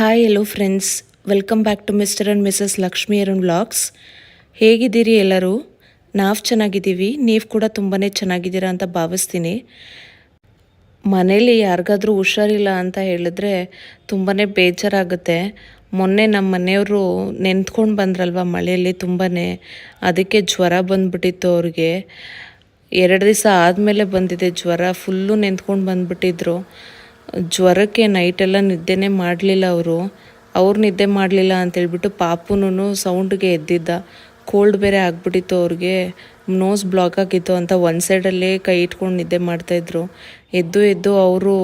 Hi hello friends, welcome back to mister and missus Lakshmi Arun vlogs. ಹೇಗಿದ್ದೀರಿ ಎಲ್ಲರೂ? ನಾವು ಚೆನ್ನಾಗಿದ್ದೀವಿ, ನೀವು ಕೂಡ ತುಂಬಾ ಚೆನ್ನಾಗಿದ್ದೀರಾ ಅಂತ ಭಾವಿಸ್ತೀನಿ. ಮನೇಲಿ ಯಾರಿಗಾದ್ರೂ ಹುಷಾರಿಲ್ಲ ಅಂತ ಹೇಳಿದ್ರೆ ತುಂಬಾ ಬೇಜಾರಾಗುತ್ತೆ. ಮೊನ್ನೆ ನಮ್ಮ ಮನೆಯವರು ನೆಂತ್ಕೊಂಡು ಬಂದ್ರಲ್ವ ಮಳೆಯಲ್ಲಿ ತುಂಬಾ, ಅದಕ್ಕೆ ಜ್ವರ ಬಂದುಬಿಟ್ಟಿತ್ತು ಅವ್ರಿಗೆ. 2 ದಿವಸ ಆದಮೇಲೆ ಬಂದಿದೆ ಜ್ವರ. ಫುಲ್ಲು ನೆಂತ್ಕೊಂಡು ಬಂದುಬಿಟ್ಟಿದ್ರು. ಜ್ವರಕ್ಕೆ ನೈಟೆಲ್ಲ ನಿದ್ದೆನೇ ಮಾಡಲಿಲ್ಲ ಅವ್ರು ನಿದ್ದೆ ಮಾಡಲಿಲ್ಲ ಅಂತೇಳ್ಬಿಟ್ಟು ಪಾಪುನೂ ಸೌಂಡ್ಗೆ ಎದ್ದಿದ್ದ. ಕೋಲ್ಡ್ ಬೇರೆ ಆಗಿಬಿಟ್ಟಿತ್ತು ಅವ್ರಿಗೆ, ನೋಸ್ ಬ್ಲಾಕ್ ಆಗಿತ್ತು ಅಂತ ಒಂದು ಸೈಡಲ್ಲೇ ಕೈ ಇಟ್ಕೊಂಡು ನಿದ್ದೆ ಮಾಡ್ತಾಯಿದ್ರು. ಎದ್ದು ಅವರು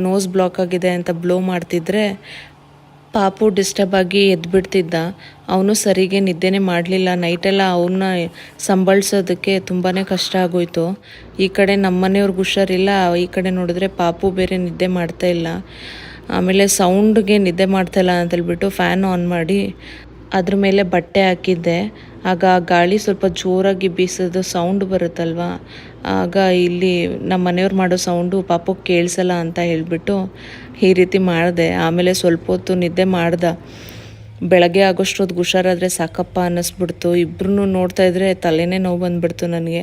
ನೋಸ್ ಬ್ಲಾಕ್ ಆಗಿದೆ ಅಂತ ಬ್ಲೋ ಮಾಡ್ತಿದ್ರೆ ಪಾಪು ಡಿಸ್ಟರ್ಬ್ ಆಗಿ ಎದ್ಬಿಡ್ತಿದ್ದ. ಅವನು ಸರಿಗೆ ನಿದ್ದೆನೇ ಮಾಡಲಿಲ್ಲ. ನೈಟೆಲ್ಲ ಅವನ್ನ ಸಂಭಾಳಿಸೋದಕ್ಕೆ ತುಂಬಾ ಕಷ್ಟ ಆಗೋಯ್ತು. ಈ ಕಡೆ ನಮ್ಮ ಮನೆಯವ್ರಿಗೆ ಹುಷಾರಿಲ್ಲ, ಈ ಕಡೆ ನೋಡಿದ್ರೆ ಪಾಪು ಬೇರೆ ನಿದ್ದೆ ಮಾಡ್ತಾಯಿಲ್ಲ. ಆಮೇಲೆ ಸೌಂಡ್ಗೆ ನಿದ್ದೆ ಮಾಡ್ತಾಯಿಲ್ಲ ಅಂತೇಳ್ಬಿಟ್ಟು ಫ್ಯಾನ್ ಆನ್ ಮಾಡಿ ಅದ್ರ ಮೇಲೆ ಬಟ್ಟೆ ಹಾಕಿದ್ದೆ. ಆಗ ಗಾಳಿ ಸ್ವಲ್ಪ ಜೋರಾಗಿ ಬೀಸೋದು ಸೌಂಡ್ ಬರುತ್ತಲ್ವ, ಆಗ ಇಲ್ಲಿ ನಮ್ಮ ಮನೆಯವ್ರು ಮಾಡೋ ಸೌಂಡು ಪಾಪು ಕೇಳಿಸಲ್ಲ ಅಂತ ಹೇಳಿಬಿಟ್ಟು ಈ ರೀತಿ ಮಾಡಿದೆ. ಆಮೇಲೆ ಸ್ವಲ್ಪ ಹೊತ್ತು ನಿದ್ದೆ ಮಾಡ್ದೆ. ಬೆಳಗ್ಗೆ ಆಗೋಷ್ಟೊತ್ತಿಗೆ ಹುಷಾರಾದರೆ ಸಾಕಪ್ಪ ಅನ್ನಿಸ್ಬಿಡ್ತು. ಇಬ್ಬರೂ ನೋಡ್ತಾಯಿದ್ರೆ ತಲೆನೇ ನೋವು ಬಂದುಬಿಡ್ತು ನನಗೆ.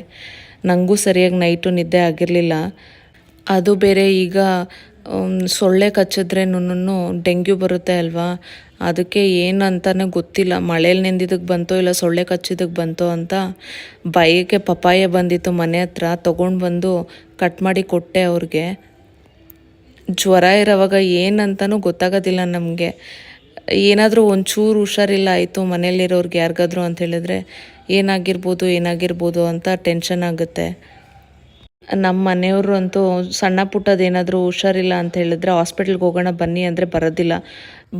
ನನಗೂ ಸರಿಯಾಗಿ ನೈಟು ನಿದ್ದೆ ಆಗಿರಲಿಲ್ಲ. ಅದು ಬೇರೆ ಈಗ ಸೊಳ್ಳೆ ಕಚ್ಚಿದ್ರೇನು ಡೆಂಗ್ಯೂ ಬರುತ್ತೆ ಅಲ್ವಾ, ಅದಕ್ಕೆ ಏನಂತಾನೆ ಗೊತ್ತಿಲ್ಲ. ಮಳೇಲಿ ನೆಂದಿದ್ದಕ್ಕೆ ಬಂತೋ ಇಲ್ಲ ಸೊಳ್ಳೆ ಕಚ್ಚಿದ್ದಕ್ಕೆ ಬಂತೋ ಅಂತ. ಬೈಗೆ ಪಪಾಯ ಬಂದಿತ್ತು ಮನೆ ಹತ್ರ, ತೊಗೊಂಡು ಬಂದು ಕಟ್ ಮಾಡಿ ಕೊಟ್ಟೆ ಅವ್ರಿಗೆ. ಜ್ವರ ಇರೋವಾಗ ಏನಂತನೂ ಗೊತ್ತಾಗೋದಿಲ್ಲ ನಮಗೆ. ಏನಾದರೂ ಒಂಚೂರು ಹುಷಾರಿಲ್ಲ ಆಯಿತು ಮನೇಲಿರೋರ್ಗೆ ಯಾರಿಗಾದ್ರು ಅಂತ ಹೇಳಿದ್ರೆ ಏನಾಗಿರ್ಬೋದು ಅಂತ ಟೆನ್ಷನ್ ಆಗುತ್ತೆ. ನಮ್ಮ ಮನೆಯವರು ಅಂತೂ ಸಣ್ಣ ಪುಟ್ಟದೇನಾದರೂ ಹುಷಾರಿಲ್ಲ ಅಂತ ಹೇಳಿದ್ರೆ ಹಾಸ್ಪಿಟ್ಲಿಗೆ ಹೋಗೋಣ ಬನ್ನಿ ಅಂದರೆ ಬರೋದಿಲ್ಲ.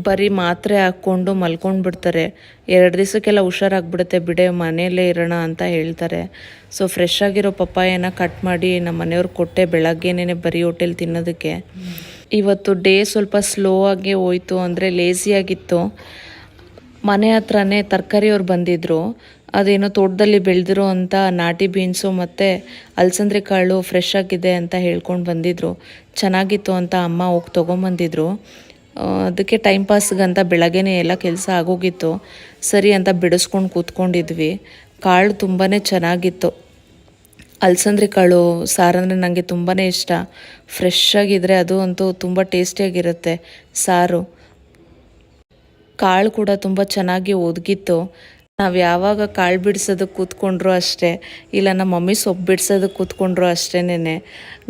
ಬರೀ ಮಾತ್ರೆ ಹಾಕ್ಕೊಂಡು ಮಲ್ಕೊಂಡು ಬಿಡ್ತಾರೆ. 2 ದಿವಸಕ್ಕೆಲ್ಲ ಹುಷಾರಾಗ್ಬಿಡುತ್ತೆ ಬಿಡೆ, ಮನೆಯಲ್ಲೇ ಇರೋಣ ಅಂತ ಹೇಳ್ತಾರೆ. ಸೊ ಫ್ರೆಶ್ ಆಗಿರೋ ಪಪ್ಪಾಯನ ಕಟ್ ಮಾಡಿ ನಮ್ಮ ಮನೆಯವ್ರು ಕೊಟ್ಟೆ ಬೆಳಗ್ಗೆನೇ ಬರೀ ಹೋಟೆಲ್ ತಿನ್ನೋದಕ್ಕೆ. ಇವತ್ತು ಡೇ ಸ್ವಲ್ಪ ಸ್ಲೋ ಆಗಿ ಹೋಯಿತು, ಅಂದರೆ ಲೇಸಿಯಾಗಿತ್ತು. ಮನೆ ಹತ್ರನೇ ತರಕಾರಿಯವ್ರು ಬಂದಿದ್ದರು. ಅದೇನೋ ತೋಟದಲ್ಲಿ ಬೆಳೆದಿರೋ ಅಂಥ ನಾಟಿ ಬೀನ್ಸು ಮತ್ತು ಅಲಸಂದ್ರೆ ಕಾಳು ಫ್ರೆಶ್ ಆಗಿದೆ ಅಂತ ಹೇಳ್ಕೊಂಡು ಬಂದಿದ್ದರು. ಚೆನ್ನಾಗಿತ್ತು ಅಂತ ಅಮ್ಮ ಹೋಗಿ ತೊಗೊಂಬಂದಿದ್ರು. ಅದಕ್ಕೆ ಟೈಮ್ ಪಾಸ್ಗಂತ ಬೆಳಗ್ಗೆನೇ ಎಲ್ಲ ಕೆಲಸ ಆಗೋಗಿತ್ತು. ಸರಿ ಅಂತ ಬಿಡಿಸ್ಕೊಂಡು ಕೂತ್ಕೊಂಡಿದ್ವಿ. ಕಾಳು ತುಂಬಾ ಚೆನ್ನಾಗಿತ್ತು. ಅಲಸಂದ್ರೆ ಕಾಳು ಸಾರಂದರೆ ನನಗೆ ತುಂಬಾ ಇಷ್ಟ. ಫ್ರೆಶ್ ಆಗಿದ್ದರೆ ಅದು ಅಂತೂ ತುಂಬ ಟೇಸ್ಟಿಯಾಗಿರುತ್ತೆ ಸಾರು. ಕಾಳು ಕೂಡ ತುಂಬ ಚೆನ್ನಾಗಿ ಒದಗಿತ್ತು. ನಾವು ಯಾವಾಗ ಕಾಳು ಬಿಡಿಸೋದಕ್ಕೆ ಕೂತ್ಕೊಂಡ್ರು ಅಷ್ಟೇ, ಇಲ್ಲ ನಮ್ಮ ಮಮ್ಮಿ ಸೊಪ್ಪು ಬಿಡಿಸೋದಕ್ಕೆ ಕೂತ್ಕೊಂಡ್ರು ಅಷ್ಟೇನೆ,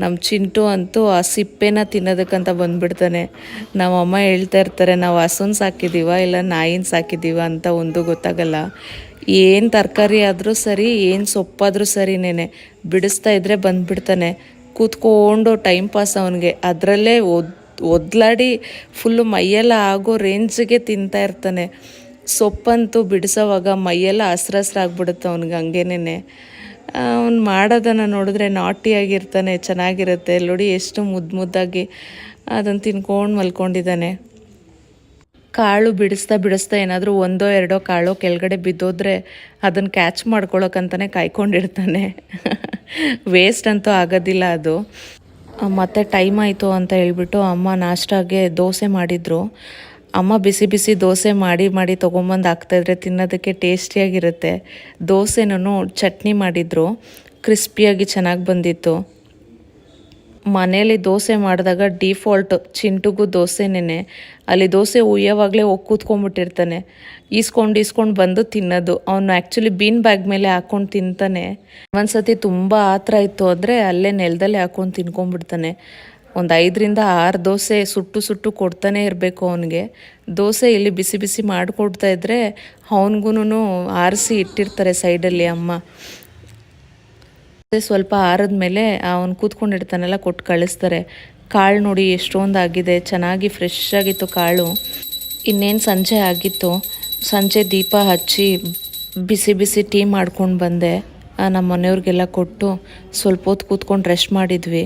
ನಮ್ಮ ಚಿಂಟು ಅಂತೂ ಆ ಸಿಪ್ಪೆನ ತಿನ್ನೋದಕ್ಕಂತ ಬಂದುಬಿಡ್ತಾನೆ. ನಮ್ಮಮ್ಮ ಹೇಳ್ತಾ ಇರ್ತಾರೆ, ನಾವು ಹಸುನ ಸಾಕಿದ್ದೀವ ಇಲ್ಲ ನಾಯಿನ ಸಾಕಿದ್ದೀವ ಅಂತ ಒಂದು ಗೊತ್ತಾಗಲ್ಲ. ಏನು ತರಕಾರಿ ಆದರೂ ಸರಿ, ಏನು ಸೊಪ್ಪಾದರೂ ಸರಿನೇನೆ ಬಿಡಿಸ್ತಾ ಇದ್ದರೆ ಬಂದುಬಿಡ್ತಾನೆ. ಕೂತ್ಕೊಂಡು ಟೈಮ್ ಪಾಸ್ ಅವನಿಗೆ. ಅದರಲ್ಲೇ ಒದ್ಲಾಡಿ ಫುಲ್ಲು ಮೈಯೆಲ್ಲ ಆಗೋ ರೇಂಜಿಗೆ ತಿಂತಾ ಇರ್ತಾನೆ. ಸೊಪ್ಪಂತೂ ಬಿಡಿಸೋವಾಗ ಮೈಯೆಲ್ಲ ಹಸ್ರಾಗ್ಬಿಡುತ್ತೆ ಅವ್ನಿಗೆ. ಹಂಗೇನೆ ಅವ್ನು ಮಾಡೋದನ್ನು ನೋಡಿದ್ರೆ ನಾಟಿಯಾಗಿರ್ತಾನೆ, ಚೆನ್ನಾಗಿರುತ್ತೆ. ನೋಡಿ ಎಷ್ಟು ಮುದ್ದಾಗಿ ಅದನ್ನು ತಿನ್ಕೊಂಡು ಮಲ್ಕೊಂಡಿದ್ದಾನೆ. ಕಾಳು ಬಿಡಿಸ್ತಾ ಏನಾದರೂ 1-2 ಕಾಳು ಕೆಳಗಡೆ ಬಿದ್ದೋದ್ರೆ ಅದನ್ನು ಕ್ಯಾಚ್ ಮಾಡ್ಕೊಳ್ಳೋಕ್ಕಂತಲೇ ಕಾಯ್ಕೊಂಡಿರ್ತಾನೆ. ವೇಸ್ಟ್ ಅಂತೂ ಆಗೋದಿಲ್ಲ ಅದು. ಮತ್ತು ಟೈಮ್ ಆಯಿತು ಅಂತ ಹೇಳ್ಬಿಟ್ಟು ಅಮ್ಮ ನಾಷ್ಟಾಗೆ ದೋಸೆ ಮಾಡಿದರು. ಅಮ್ಮ ಬಿಸಿ ದೋಸೆ ಮಾಡಿ ತೊಗೊಂಬಂದು ಹಾಕ್ತಾಯಿದ್ರೆ ತಿನ್ನೋದಕ್ಕೆ ಟೇಸ್ಟಿಯಾಗಿರುತ್ತೆ. ದೋಸೆನೂ ಚಟ್ನಿ ಮಾಡಿದರು, ಕ್ರಿಸ್ಪಿಯಾಗಿ ಚೆನ್ನಾಗಿ ಬಂದಿತ್ತು. ಮನೇಲಿ ದೋಸೆ ಮಾಡಿದಾಗ ಡಿಫಾಲ್ಟ್ ಚಿಂಟುಗೂ ದೋಸೆನೇ. ಅಲ್ಲಿ ದೋಸೆ ಉಯ್ಯೋವಾಗಲೇ ಹೋಗಿ ಕೂತ್ಕೊಂಡ್ಬಿಟ್ಟಿರ್ತಾನೆ. ಈಸ್ಕೊಂಡು ಬಂದು ತಿನ್ನೋದು. ಅವನು ಆ್ಯಕ್ಚುಲಿ ಬೀನ್ ಬ್ಯಾಗ್ ಮೇಲೆ ಹಾಕ್ಕೊಂಡು ತಿಂತಾನೆ. ಒಂದ್ಸತಿ ತುಂಬ ಆತರ ಇತ್ತು ಅಂದರೆ ಅಲ್ಲೇ ನೆಲದಲ್ಲೇ ಹಾಕ್ಕೊಂಡು ತಿನ್ಕೊಂಡ್ಬಿಡ್ತಾನೆ. ಒಂದು 5-6 ದೋಸೆ ಸುಟ್ಟು ಕೊಡ್ತಾನೆ ಇರಬೇಕು ಅವನಿಗೆ. ದೋಸೆ ಇಲ್ಲಿ ಬಿಸಿ ಮಾಡಿಕೊಡ್ತಾ ಇದ್ದರೆ ಅವನಿಗೂ ಆರಿಸಿ ಇಟ್ಟಿರ್ತಾರೆ ಸೈಡಲ್ಲಿ ಅಮ್ಮ. ಸ್ವಲ್ಪ ಆರಿದ್ಮೇಲೆ ಅವನು ಕೂತ್ಕೊಂಡಿರ್ತಾನೆಲ್ಲ ಕೊಟ್ಟು ಕಳಿಸ್ತಾರೆ. ಕಾಳು ನೋಡಿ ಎಷ್ಟೊಂದು ಆಗಿದೆ, ಚೆನ್ನಾಗಿ ಫ್ರೆಶ್ ಆಗಿತ್ತು ಕಾಳು. ಇನ್ನೇನು ಸಂಜೆ ಆಗಿತ್ತು. ಸಂಜೆ ದೀಪ ಹಚ್ಚಿ ಬಿಸಿ ಟೀ ಮಾಡ್ಕೊಂಡು ಬಂದೆ. ನಮ್ಮ ಮನೆಯವ್ರಿಗೆಲ್ಲ ಕೊಟ್ಟು ಸ್ವಲ್ಪ ಹೊತ್ತು ಕೂತ್ಕೊಂಡು ರೆಸ್ಟ್ ಮಾಡಿದ್ವಿ.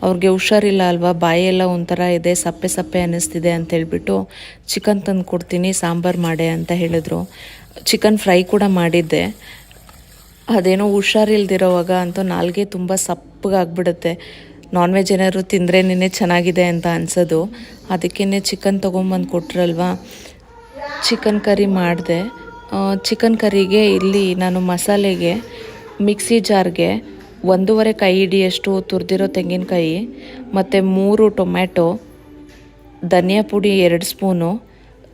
ಅವ್ರಿಗೆ ಹುಷಾರಿಲ್ಲ ಅಲ್ವಾ, ಬಾಯೆಲ್ಲ ಒಂಥರ ಇದೆ, ಸಪ್ಪೆ ಅನ್ನಿಸ್ತಿದೆ ಅಂತೇಳ್ಬಿಟ್ಟು ಚಿಕನ್ ತಂದು ಕೊಡ್ತೀನಿ ಸಾಂಬಾರು ಮಾಡೆ ಅಂತ ಹೇಳಿದ್ರು. ಚಿಕನ್ ಫ್ರೈ ಕೂಡ ಮಾಡಿದ್ದೆ. ಅದೇನೋ ಹುಷಾರಿಲ್ದಿರೋವಾಗ ಅಂತೂ ನಾಲ್ಗೆ ತುಂಬ ಸಪ್ಪಗಾಗ್ಬಿಡುತ್ತೆ. ನಾನ್ ವೆಜ್ ಏನಾದ್ರು ತಿಂದ್ರೇನೇ ಚೆನ್ನಾಗಿದೆ ಅಂತ ಅನ್ಸೋದು. ಅದಕ್ಕೇ ಚಿಕನ್ ತೊಗೊಂಬಂದು ಕೊಟ್ರಲ್ವಾ, ಚಿಕನ್ ಕರಿ ಮಾಡಿದೆ. ಚಿಕನ್ ಕರಿಗೆ ಇಲ್ಲಿ ನಾನು ಮಸಾಲೆಗೆ ಮಿಕ್ಸಿ ಜಾರ್ಗೆ 1.5 ಕೈ ಹಿಡಿಯಷ್ಟು ತುರಿದಿರೋ ತೆಂಗಿನಕಾಯಿ ಮತ್ತು 3 ಟೊಮ್ಯಾಟೊ, ಧನಿಯಾ ಪುಡಿ 2 ಸ್ಪೂನು,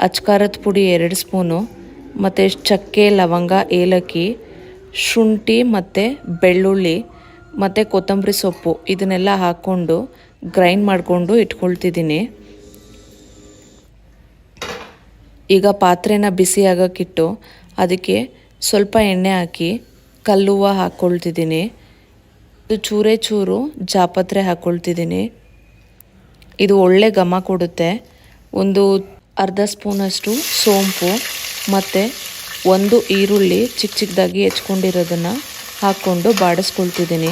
ಅಚ್ಕಾರದ ಪುಡಿ 2 ಸ್ಪೂನು, ಮತ್ತು ಚಕ್ಕೆ, ಲವಂಗ, ಏಲಕ್ಕಿ, ಶುಂಠಿ ಮತ್ತು ಬೆಳ್ಳುಳ್ಳಿ ಮತ್ತು ಕೊತ್ತಂಬರಿ ಸೊಪ್ಪು ಇದನ್ನೆಲ್ಲ ಹಾಕ್ಕೊಂಡು ಗ್ರೈಂಡ್ ಮಾಡಿಕೊಂಡು ಇಟ್ಕೊಳ್ತಿದ್ದೀನಿ. ಈಗ ಪಾತ್ರೆನ ಬಿಸಿ ಆಗೋಕ್ಕಿಟ್ಟು ಅದಕ್ಕೆ ಸ್ವಲ್ಪ ಎಣ್ಣೆ ಹಾಕಿ ಕಲ್ಲುವ ಹಾಕ್ಕೊಳ್ತಿದ್ದೀನಿ. ಇದು ಚೂರು ಜಾಪತ್ರೆ ಹಾಕ್ಕೊಳ್ತಿದ್ದೀನಿ. ಇದು ಒಳ್ಳೆ ಘಮ ಕೊಡುತ್ತೆ. ಒಂದು ಅರ್ಧ ಸ್ಪೂನಷ್ಟು ಸೋಂಪು ಮತ್ತು 1 ಈರುಳ್ಳಿ ಚಿಕ್ಕದಾಗಿ ಹೆಚ್ಕೊಂಡಿರೋದನ್ನು ಹಾಕ್ಕೊಂಡು ಬಾಡಿಸ್ಕೊಳ್ತಿದ್ದೀನಿ.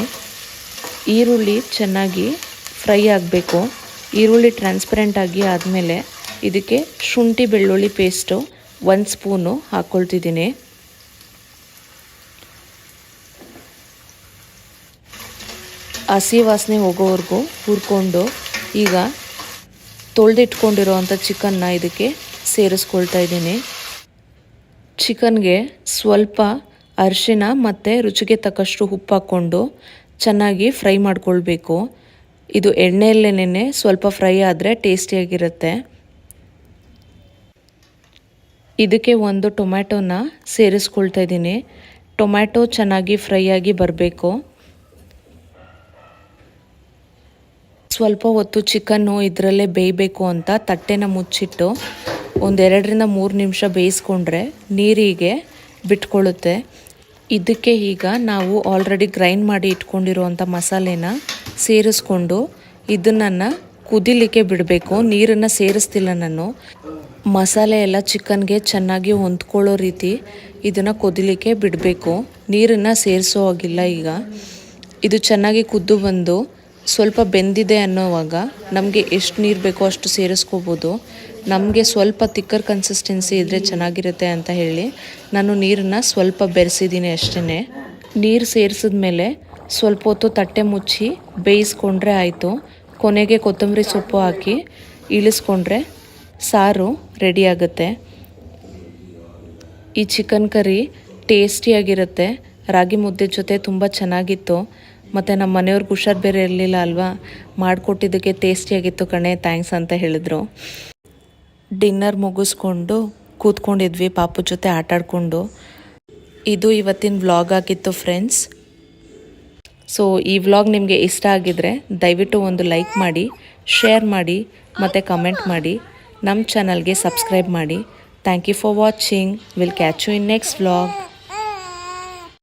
ಈರುಳ್ಳಿ ಚೆನ್ನಾಗಿ ಫ್ರೈ ಆಗಬೇಕು. ಈರುಳ್ಳಿ ಟ್ರಾನ್ಸ್ಪರೆಂಟ್ ಆಗಿ ಆದಮೇಲೆ ಇದಕ್ಕೆ ಶುಂಠಿ ಬೆಳ್ಳುಳ್ಳಿ ಪೇಸ್ಟು 1 ಸ್ಪೂನು ಹಾಕ್ಕೊಳ್ತಿದ್ದೀನಿ. ಹಸಿ ವಾಸನೆ ಹೋಗೋವರೆಗೂ ಹುರ್ಕೊಂಡು ಈಗ ತೊಳೆದಿಟ್ಕೊಂಡಿರೋ ಅಂಥ ಚಿಕನ್ನ ಇದಕ್ಕೆ ಸೇರಿಸ್ಕೊಳ್ತಾ ಇದ್ದೀನಿ. ಚಿಕನ್ಗೆ ಸ್ವಲ್ಪ ಅರಿಶಿನ ಮತ್ತು ರುಚಿಗೆ ತಕ್ಕಷ್ಟು ಉಪ್ಪು ಹಾಕ್ಕೊಂಡು ಚೆನ್ನಾಗಿ ಫ್ರೈ ಮಾಡ್ಕೊಳ್ಬೇಕು. ಇದು ಎಣ್ಣೆಯಲ್ಲೇನೆ ಸ್ವಲ್ಪ ಫ್ರೈ ಆದರೆ ಟೇಸ್ಟಿಯಾಗಿರುತ್ತೆ. ಇದಕ್ಕೆ 1 ಟೊಮ್ಯಾಟೋನ ಸೇರಿಸ್ಕೊಳ್ತಾ ಇದ್ದೀನಿ. ಟೊಮ್ಯಾಟೊ ಚೆನ್ನಾಗಿ ಫ್ರೈ ಆಗಿ ಬರಬೇಕು. ಸ್ವಲ್ಪ ಹೊತ್ತು ಚಿಕನ್ನು ಇದರಲ್ಲೇ ಬೇಯಬೇಕು ಅಂತ ತಟ್ಟೆನ ಮುಚ್ಚಿಟ್ಟು 2-3 ನಿಮಿಷ ಬೇಯಿಸ್ಕೊಂಡ್ರೆ ನೀರಿಗೆ ಬಿಟ್ಕೊಳ್ಳುತ್ತೆ. ಇದಕ್ಕೆ ಈಗ ನಾವು ಆಲ್ರೆಡಿ ಗ್ರೈಂಡ್ ಮಾಡಿ ಇಟ್ಕೊಂಡಿರುವಂಥ ಮಸಾಲೆನ ಸೇರಿಸ್ಕೊಂಡು ಇದನ್ನು ಕುದಿಲಿಕ್ಕೆ ಬಿಡಬೇಕು. ನೀರನ್ನು ಸೇರಿಸ್ತಿಲ್ಲ ನಾನು. ಮಸಾಲೆ ಎಲ್ಲ ಚಿಕನ್ಗೆ ಚೆನ್ನಾಗಿ ಹೊಂದ್ಕೊಳ್ಳೋ ರೀತಿ ಇದನ್ನು ಕುದಿಲಿಕ್ಕೆ ಬಿಡಬೇಕು. ನೀರನ್ನು ಸೇರಿಸೋ ಹಾಗಿಲ್ಲ. ಈಗ ಇದು ಚೆನ್ನಾಗಿ ಕುದ್ದು ಬಂದು ಸ್ವಲ್ಪ ಬೆಂದಿದೆ ಅನ್ನೋವಾಗ ನಮಗೆ ಎಷ್ಟು ನೀರು ಬೇಕೋ ಅಷ್ಟು ಸೇರಿಸ್ಕೋಬೋದು. ನಮಗೆ ಸ್ವಲ್ಪ ತಿಕ್ಕರ್ ಕನ್ಸಿಸ್ಟೆನ್ಸಿ ಇದ್ದರೆ ಚೆನ್ನಾಗಿರುತ್ತೆ ಅಂತ ಹೇಳಿ ನಾನು ನೀರನ್ನು ಸ್ವಲ್ಪ ಬೆರೆಸಿದ್ದೀನಿ ಅಷ್ಟೇ. ನೀರು ಸೇರಿಸಿದ್ಮೇಲೆ ಸ್ವಲ್ಪ ಹೊತ್ತು ತಟ್ಟೆ ಮುಚ್ಚಿ ಬೇಯಿಸ್ಕೊಂಡ್ರೆ ಆಯಿತು. ಕೊನೆಗೆ ಕೊತ್ತಂಬರಿ ಸೊಪ್ಪು ಹಾಕಿ ಇಳಿಸ್ಕೊಂಡ್ರೆ ಸಾರು ರೆಡಿಯಾಗುತ್ತೆ. ಈ ಚಿಕನ್ ಕರಿ ಟೇಸ್ಟಿಯಾಗಿರುತ್ತೆ. ರಾಗಿ ಮುದ್ದೆ ಜೊತೆ ತುಂಬ ಚೆನ್ನಾಗಿತ್ತು. ಮತ್ತು ನಮ್ಮ ಮನೆಯವ್ರಿಗೆ ಹುಷಾರು ಬೇರೆ ಇರಲಿಲ್ಲ ಅಲ್ವಾ, ಮಾಡಿಕೊಟ್ಟಿದ್ದಕ್ಕೆ ಟೇಸ್ಟಿಯಾಗಿತ್ತು ಕಣೆ, ಥ್ಯಾಂಕ್ಸ್ ಅಂತ ಹೇಳಿದ್ರು. ಡಿನ್ನರ್ ಮುಗಿಸ್ಕೊಂಡು ಕೂತ್ಕೊಂಡಿದ್ವಿ ಪಾಪು ಜೊತೆ ಆಟಾಡಿಕೊಂಡು. ಇದು ಇವತ್ತಿನ ವ್ಲಾಗ್ ಆಗಿತ್ತು ಫ್ರೆಂಡ್ಸ್. ಸೊ ಈ ವ್ಲಾಗ್ ನಿಮಗೆ ಇಷ್ಟ ಆಗಿದ್ರೆ ದಯವಿಟ್ಟು ಒಂದು ಲೈಕ್ ಮಾಡಿ, ಶೇರ್ ಮಾಡಿ ಮತ್ತು ಕಮೆಂಟ್ ಮಾಡಿ. ನಮ್ಮ ಚಾನಲ್ಗೆ ಸಬ್ಸ್ಕ್ರೈಬ್ ಮಾಡಿ. Thank you for watching. Will catch you in next vlog.